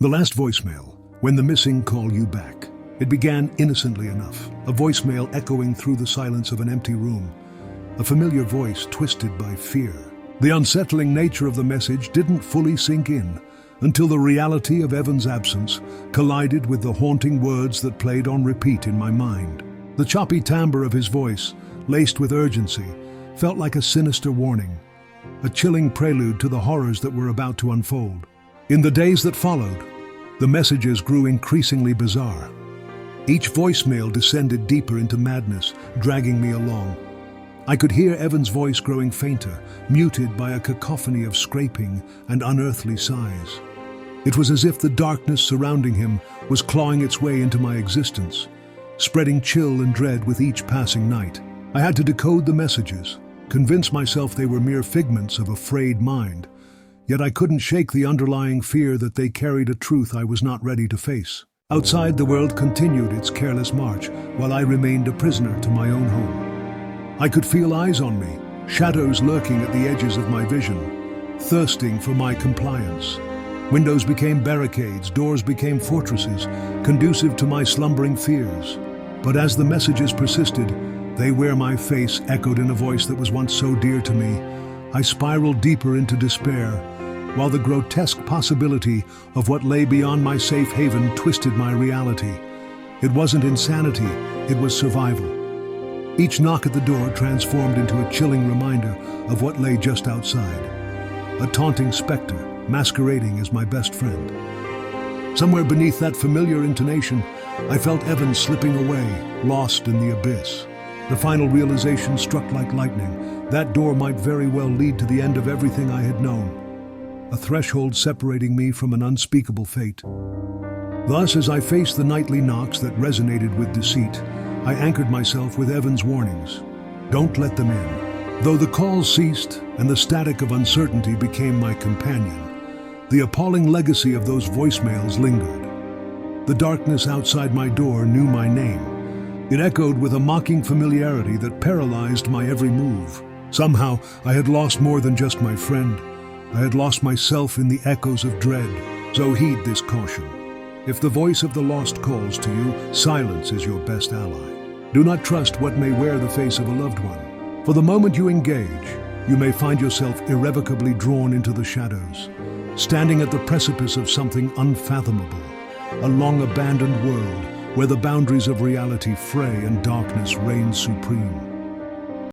The last voicemail, when the missing call you back. It began innocently enough, a voicemail echoing through the silence of an empty room, a familiar voice twisted by fear. The unsettling nature of the message didn't fully sink in until the reality of Evan's absence collided with the haunting words that played on repeat in my mind. The choppy timbre of his voice, laced with urgency, felt like a sinister warning, a chilling prelude to the horrors that were about to unfold. In the days that followed, the messages grew increasingly bizarre. Each voicemail descended deeper into madness, dragging me along. I could hear Evan's voice growing fainter, muted by a cacophony of scraping and unearthly sighs. It was as if the darkness surrounding him was clawing its way into my existence, spreading chill and dread with each passing night. I had to decode the messages, convince myself they were mere figments of a frayed mind, yet I couldn't shake the underlying fear that they carried a truth I was not ready to face. Outside, the world continued its careless march, while I remained a prisoner to my own home. I could feel eyes on me, shadows lurking at the edges of my vision, thirsting for my compliance. Windows became barricades, doors became fortresses, conducive to my slumbering fears. But as the messages persisted, they where my face echoed in a voice that was once so dear to me, I spiraled deeper into despair, while the grotesque possibility of what lay beyond my safe haven twisted my reality. It wasn't insanity, it was survival. Each knock at the door transformed into a chilling reminder of what lay just outside, a taunting specter masquerading as my best friend. Somewhere beneath that familiar intonation, I felt Evan slipping away, lost in the abyss. The final realization struck like lightning. That door might very well lead to the end of everything I had known, a threshold separating me from an unspeakable fate. Thus, as I faced the nightly knocks that resonated with deceit, I anchored myself with Evan's warnings. Don't let them in. Though the calls ceased and the static of uncertainty became my companion, the appalling legacy of those voicemails lingered. The darkness outside my door knew my name. It echoed with a mocking familiarity that paralyzed my every move. Somehow, I had lost more than just my friend. I had lost myself in the echoes of dread. So heed this caution. If the voice of the lost calls to you, silence is your best ally. Do not trust what may wear the face of a loved one. For the moment you engage, you may find yourself irrevocably drawn into the shadows, standing at the precipice of something unfathomable, a long-abandoned world where the boundaries of reality fray and darkness reign supreme.